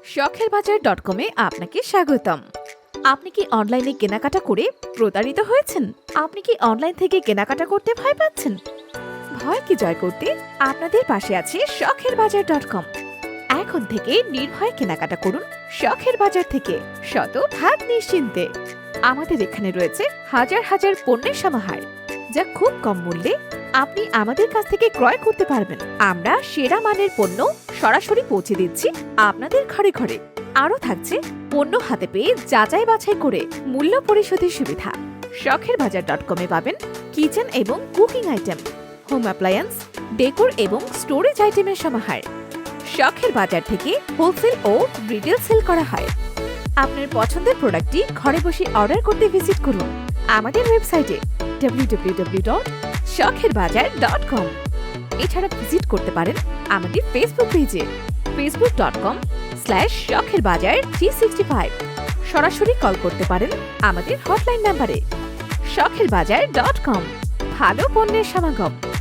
শখের বাজার .com-এ আপনাকে স্বাগতম। আপনি কি অনলাইনে কেনাকাটা করে প্রতারিত হয়েছেন? আপনি কি অনলাইন থেকে কেনাকাটা করতে ভয় পাচ্ছেন? ভয়কে জয় করতে আপনাদের পাশে আছে শখের বাজার .com। এখন থেকে নির্ভয়ে কেনাকাটা করুন শখের বাজার থেকে, শতভাগ নিশ্চিন্তে। আমাদের এখানে রয়েছে হাজার হাজার পণ্যের সমাহার, যা খুব কম মূল্যে আপনি আমাদের কাছ থেকে ক্রয় করতে পারবেন। আমরা সেরা মানের পণ্য সরাসরি পৌঁছে দিচ্ছি আপনাদের ঘরে ঘরে। আরও থাকছে পণ্য হাতে পেয়ে যাচাই বাছাই করে মূল্য পরিশোধের সুবিধা। শখের বাজার .com-এ পাবেন কিচেন এবং cooking item, home appliance, decor এবং স্টোরেজ আইটেমের সমাহার। শখের বাজার থেকে হোলসেল ও রিটেল সেল করা হয়। আপনার পছন্দের প্রোডাক্টটি ঘরে বসে অর্ডার করতে ভিজিট করুন আমাদের ওয়েবসাইটে www.শখেরবাজার.com। এছাড়া ভিজিট করতে পারেন আমাদের ফেসবুক পেজে facebook.com/শখেরবাজার365। সরাসরি কল করতে পারেন আমাদের হটলাইন নাম্বারে। শখেরবাজার.com, ভালো পণ্যের সমাগম।